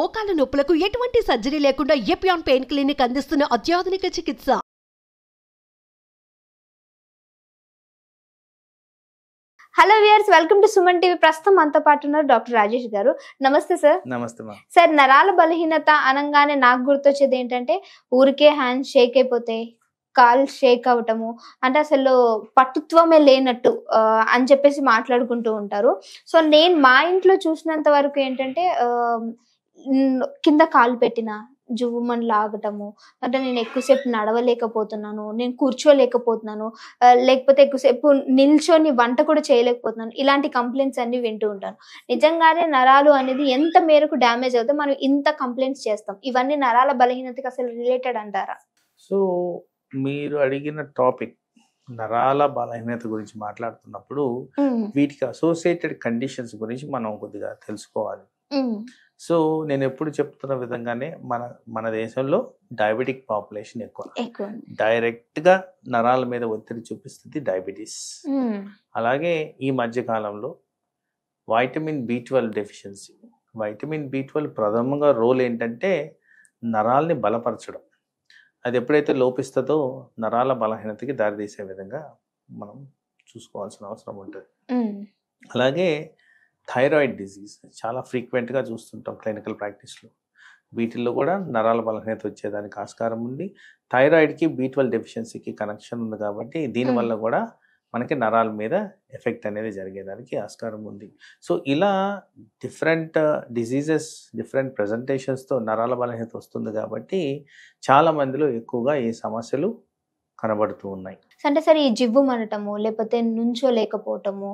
మోకాల నొప్పులకు ఎటువంటి సర్జరీ లేకుండా ఎపియాన్ పెయిన్ క్లినిక్ అందిస్తున్న అత్యాధునిక చికిత్స. Hello viewers, welcome to Suman TV. ప్రస్తుతం మనతో పాటు ఉన్నారు డాక్టర్ రాజేష్ గారు. నమస్తే సార్. నమస్తే సార్, నరాల బలహీనత అనగానే నాకు గుర్తొచ్చేది ఏంటంటే ఊరికే హ్యాండ్ షేక్ అయిపోతాయి, కాల్ షేక్ అవటము, అంటే అసలు పట్టుత్వమే లేనట్టు అని చెప్పేసి మాట్లాడుకుంటూ ఉంటారు. సో నేను మా ఇంట్లో చూసినంత వరకు ఏంటంటే కింద కాలు పెట్టిన జువ్వుమని లాగటము, అంటే నేను ఎక్కువసేపు నడవలేకపోతున్నాను, నేను కూర్చోలేకపోతున్నాను, లేకపోతే ఎక్కువసేపు నిల్చొని వంట కూడా చేయలేకపోతున్నాను, ఇలాంటి కంప్లైంట్స్ అన్ని వింటూ ఉంటాను. నిజంగానే నరాలు అనేది ఎంత మేరకు డ్యామేజ్ అవుతాయి, మనం ఇంత కంప్లైంట్స్ చేస్తాం, ఇవన్నీ నరాల బలహీనతకి అసలు రిలేటెడ్ అంటారా? సో మీరు అడిగిన టాపిక్ నరాల బలహీనత గురించి మాట్లాడుతున్నప్పుడు వీటికి అసోసియేటెడ్ కండిషన్స్ గురించి మనం కొద్దిగా తెలుసుకోవాలి. సో నేను ఎప్పుడు చెప్తున్న విధంగానే మన దేశంలో డయాబెటిక్ పాపులేషన్ ఎక్కువ. డైరెక్ట్ గా నరాల మీద ఒత్తిడి చూపిస్తుంది డయాబెటీస్. అలాగే ఈ మధ్య కాలంలో vitamin B12 deficiency. Vitamin B12 ప్రథమంగా రోల్ ఏంటంటే నరాల్ని బలపరచడం. అది ఎప్పుడైతే లోపిస్తుందో నరాల బలహీనతకి దారితీసే విధంగా మనం చూసుకోవాల్సిన అవసరం ఉంటుంది. అలాగే థైరాయిడ్ డిజీజ్ చాలా ఫ్రీక్వెంట్గా చూస్తుంటాం క్లినికల్ ప్రాక్టీస్లో. వీటిల్లో కూడా నరాల బలహీనత వచ్చేదానికి ఆస్కారం ఉంది. థైరాయిడ్కి B12 డెఫిషియన్సీకి కనెక్షన్ ఉంది కాబట్టి దీనివల్ల కూడా మనకి నరాల మీద ఎఫెక్ట్ అనేది జరిగేదానికి ఆస్కారం ఉంది. సో ఇలా డిఫరెంట్ డిజీజెస్, డిఫరెంట్ ప్రజెంటేషన్స్తో నరాల బలహీనత వస్తుంది కాబట్టి చాలా మందిలో ఎక్కువగా ఈ సమస్యలు కనబడుతూ ఉన్నాయి. అంటే సరే, ఈ జివ్వు మనటము, లేకపోతే నుంచోలేకపోవటము,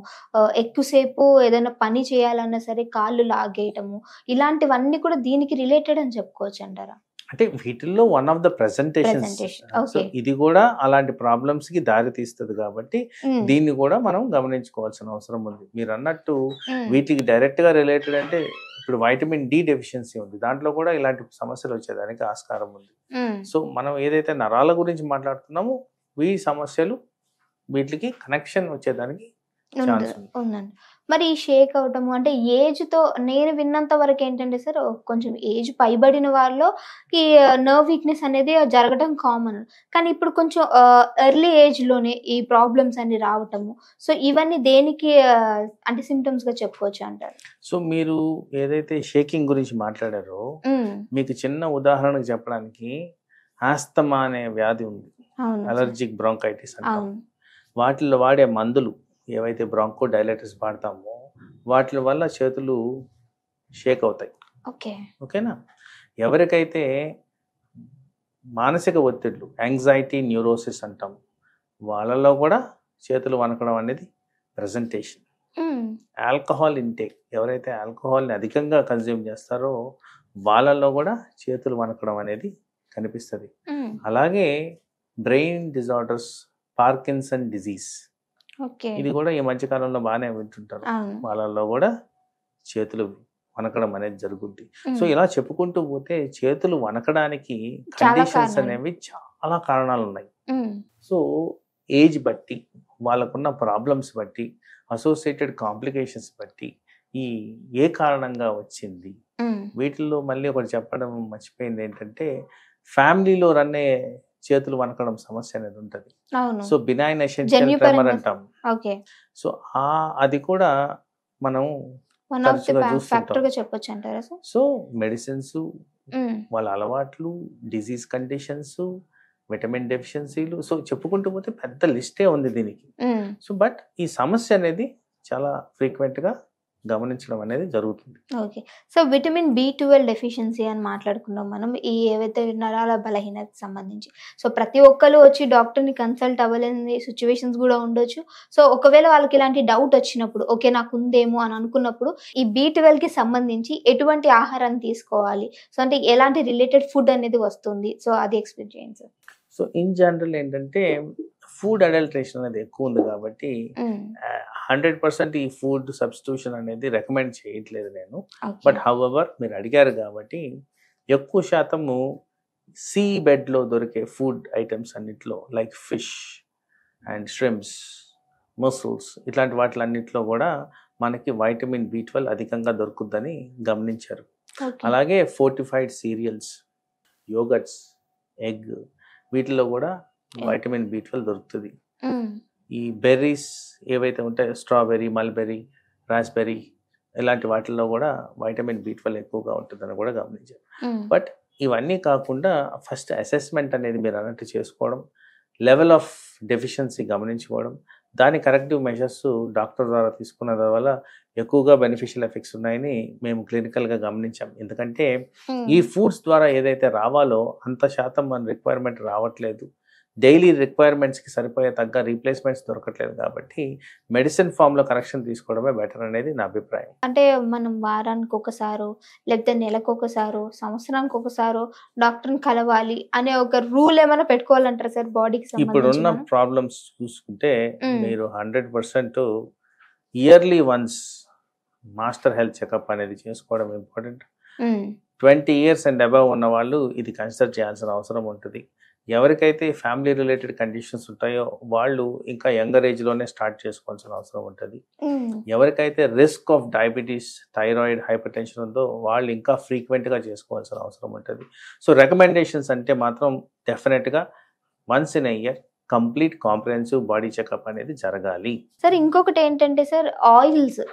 ఎక్కువసేపు ఏదైనా పని చేయాలన్నా సరే కాళ్ళు లాగేయటము, ఇలాంటివన్నీ కూడా దీనికి రిలేటెడ్ అని చెప్పుకోవచ్చు అంటారా? అంటే వీటిల్లో one of the presentations. So ఇది కూడా అలాంటి ప్రాబ్లమ్స్ కి దారి తీస్తుంది కాబట్టి దీన్ని కూడా మనం గమనించుకోవాల్సిన అవసరం ఉంది. మీరు అన్నట్టు వీటికి డైరెక్ట్ గా రిలేటెడ్ అంటే ఇప్పుడు వైటమిన్ D డెఫిషియన్సీ ఉంది, దాంట్లో కూడా ఇలాంటి సమస్యలు వచ్చేదానికి ఆస్కారం ఉంది. సో మనం ఏదైతే నరాల గురించి మాట్లాడుతున్నామో ఈ సమస్యలు వీటికి కనెక్షన్ వచ్చేదానికి ఉందండి. మరి ఈ షేక్ అవటము అంటే ఏజ్ తో నేను విన్నంత వరకు ఏంటంటే సార్, కొంచెం ఏజ్ పైబడిన వాళ్ళలో ఈ నర్వ్ వీక్నెస్ అనేది జరగడం కామన్. కానీ ఇప్పుడు కొంచెం ఎర్లీ ఏజ్ లోనే ఈ ప్రాబ్లమ్స్ అన్ని రావటము, సో ఇవన్నీ దేనికి అంటే సిమ్టమ్స్ గా చెప్పుకోవచ్చు అంటారు? సో మీరు ఏదైతే షేకింగ్ గురించి మాట్లాడారో మీకు చిన్న ఉదాహరణకు చెప్పడానికి, ఆస్తమా అనే వ్యాధి ఉంది, అలర్జిక్ బ్రాంకైటిస్ అంటాం. వాటిలో వాడే మందులు ఏవైతే బ్రాంకో డైలేటర్స్ వాడతామో వాటి వల్ల చేతులు షేక్ అవుతాయి. ఓకేనా? ఎవరికైతే మానసిక ఒత్తిళ్లు, యాంగ్జైటీ న్యూరోసిస్ అంటాం, వాళ్ళలో కూడా చేతులు వణకడం అనేది ప్రెజెంటేషన్. ఆల్కహాల్ ఇంటేక్, ఎవరైతే ఆల్కహాల్ని అధికంగా కన్జ్యూమ్ చేస్తారో వాళ్ళల్లో కూడా చేతులు వణకడం అనేది కనిపిస్తుంది. అలాగే బ్రెయిన్ డిజార్డర్స్, పార్కిన్సన్ డిజీజ్, ఇది కూడా ఈ మధ్య కాలంలో బాగానే వింటుంటారు, వాళ్ళల్లో కూడా చేతులు వణకడం అనేది జరుగుద్ది. సో ఇలా చెప్పుకుంటూ పోతే చేతులు వణకడానికి కండిషన్స్ అనేవి చాలా కారణాలు ఉన్నాయి. సో ఏజ్ బట్టి, వాళ్ళకున్న ప్రాబ్లమ్స్ బట్టి, అసోసియేటెడ్ కాంప్లికేషన్స్ బట్టి ఈ ఏ కారణంగా వచ్చింది. వీటిల్లో మళ్ళీ ఒకటి చెప్పడం మర్చిపోయింది ఏంటంటే, ఫ్యామిలీలో రన్నే చేతులు వణకడం సమస్య అనేది ఉంటది. సో బినైన్ ఎసెన్షియల్ ట్రెమర్ అంటాం. సో అది కూడా మనం చూస్తుంటాం. సో మెడిసిన్స్, వాళ్ళ అలవాట్లు, డిజీజ్ కండిషన్స్, విటమిన్ డెఫిషియన్సీలు, సో చెప్పుకుంటూ పోతే పెద్ద లిస్టే ఉంది దీనికి. సో బట్ ఈ సమస్య అనేది చాలా ఫ్రీక్వెంట్ గా గమనించడం అనేది జరుగుతుంది. Okay. So vitamin B12 deficiency అని మాట్లాడుకున్నాం మనం, ఈ ఏవైతే నరాల బలహీనతకు సంబంధించి. సో ప్రతి ఒక్కరు వచ్చి డాక్టర్ని కన్సల్ట్ అవ్వలేని సిచ్యువేషన్స్ కూడా ఉండొచ్చు. సో ఒకవేళ వాళ్ళకి ఇలాంటి డౌట్ వచ్చినప్పుడు, ఓకే నాకు ఉందేమో అని అనుకున్నప్పుడు ఈ B12కి సంబంధించి ఎటువంటి ఆహారాన్ని తీసుకోవాలి, సో అంటే ఎలాంటి రిలేటెడ్ ఫుడ్ అనేది వస్తుంది, సో అది ఎక్స్ప్లెయిన్ చేయండి సార్. సో ఇన్ జనరల్ ఏంటంటే ఫుడ్ అడల్ట్రేషన్ అనేది ఎక్కువ ఉంది కాబట్టి 100% ఈ ఫుడ్ సబ్స్టిట్యూషన్ అనేది రికమెండ్ చేయట్లేదు నేను. బట్ హౌఎవర్ మీరు అడిగారు కాబట్టి ఎక్కువ శాతము సీ బెడ్లో దొరికే ఫుడ్ ఐటమ్స్ అన్నిట్లో like fish and shrimps, muscles, ఇట్లాంటి వాటిలన్నింటిలో కూడా మనకి వైటమిన్ B12 అధికంగా దొరుకుద్దని గమనించారు. ఓకే. అలాగే ఫోర్టిఫైడ్ సీరియల్స్, యోగట్స్, ఎగ్, వీటిలో కూడా వైటమిన్ B12 దొరుకుతుంది. ఈ బెర్రీస్ ఏవైతే ఉంటాయో, స్ట్రాబెర్రీ, మల్బెర్రీ, రాస్బెర్రీ, ఇలాంటి వాటిల్లో కూడా వైటమిన్ B12 ఎక్కువగా ఉంటుందని కూడా గమనించారు. బట్ ఇవన్నీ కాకుండా ఫస్ట్ అసెస్మెంట్ అనేది మీరు అన్నట్టు చేసుకోవడం, లెవెల్ ఆఫ్ డెఫిషియన్సీ గమనించుకోవడం, దాని కరెక్టివ్ మెజర్స్ డాక్టర్ ద్వారా తీసుకున్న వల్ల ఎక్కువగా బెనిఫిషియల్ ఎఫెక్ట్స్ ఉన్నాయని మేము క్లినికల్గా గమనించాం. ఎందుకంటే ఈ ఫుడ్స్ ద్వారా ఏదైతే రావాలో అంత శాతం మన రిక్వైర్మెంట్ రావట్లేదు. డైలీ రిక్వైర్మెంట్స్కి సరిపోయే తగ్గ రీప్లేస్మెంట్స్ దొరకట్లేదు. కాబట్టి మెడిసిన్ ఫామ్లో కరెక్షన్ తీసుకోవడమే బెటర్ అనేది నా అభిప్రాయం. అంటే మనం వారానికి ఒకసారో లేకపోతే నెలకు ఒకసారో సంవత్సరానికి ఒకసారో డాక్టర్ని కలవాలి అనే ఒక రూల్ ఏమైనా పెట్టుకోవాలంటారా సార్ బాడీకి ఇప్పుడున్న సంబంధించి? ప్రాబ్లమ్స్ చూసుకుంటే మ్మ్. మీరు 100% yearly once master health checkup అనేది చేసుకోవడం ఇంపార్టెంట్. 20 years అండ్ అబవ్ ఉన్న వాళ్ళు ఇది కన్సిడర్ చేయాల్సిన అవసరం ఉంటుంది. ఎవరికైతే ఫ్యామిలీ రిలేటెడ్ కండిషన్స్ ఉంటాయో వాళ్ళు ఇంకా యంగర్ ఏజ్లోనే స్టార్ట్ చేసుకోవాల్సిన అవసరం ఉంటుంది. ఎవరికైతే risk of diabetes, thyroid, hyper tension ఉందో వాళ్ళు ఇంకా ఫ్రీక్వెంట్గా చేసుకోవాల్సిన అవసరం ఉంటుంది. సో రికమెండేషన్స్ అంటే మాత్రం డెఫినెట్గా once in a year complete comprehensive body checkup అనేది జరగాలి. సార్ ఇంకొకటి ఏంటంటే సార్ ఆయిల్స్,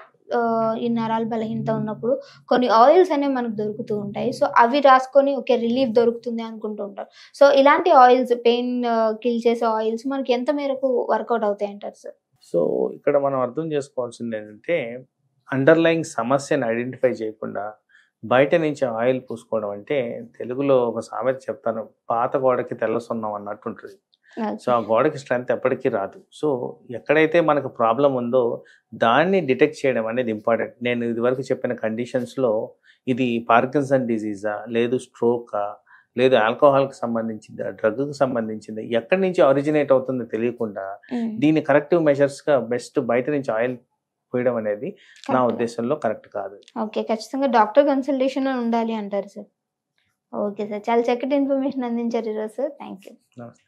ఈ నరాల బలహీనత ఉన్నప్పుడు కొన్ని ఆయిల్స్ అనేవి మనకు దొరుకుతూ ఉంటాయి. సో అవి రాసుకొని ఓకే రిలీఫ్ దొరుకుతుంది అనుకుంటూ ఉంటారు. సో ఇలాంటి ఆయిల్స్, పెయిన్ కిల్ చేసే ఆయిల్స్ మనకి ఎంత మేరకు వర్కౌట్ అవుతాయి అంటారు సార్? సో ఇక్కడ మనం అర్థం చేసుకోవాల్సింది ఏంటంటే అండర్లైయింగ్ సమస్యను ఐడెంటిఫై చేయకుండా బయట నుంచి ఆయిల్ పూసుకోవడం అంటే, తెలుగులో ఒక సామెత చెప్తాను, పాత గోడకి తెల్ల సున్నం అన్నట్టు ఉంటుంది. సో ఆ గోడకి స్ట్రెంత్ ఎప్పటికీ రాదు. సో ఎక్కడైతే మనకు ప్రాబ్లం ఉందో దాన్ని డిటెక్ట్ చేయడం అనేది ఇంపార్టెంట్. నేను ఇదివరకు చెప్పిన కండిషన్స్లో ఇది పార్కిన్సన్ డిజీజా, లేదు స్ట్రోకా, లేదు ఆల్కహాల్కి సంబంధించిందా, డ్రగ్కి సంబంధించింది, ఎక్కడి నుంచి ఆరిజినేట్ అవుతుందో తెలియకుండా దీని కరెక్టివ్ మెజర్స్గా బెస్ట్ బయట నుంచి ఆయిల్ పోయడం అనేది నా ఉద్దేశంలో కరెక్ట్ కాదు. ఓకే, ఖచ్చితంగా డాక్టర్ కన్సల్టేషన్ ఉండాలి అంటారు సార్. ఓకే సార్, చాలా చక్కటి ఇన్ఫర్మేషన్ అందించారు ఈరోజు సార్. Thank you. నమస్తే.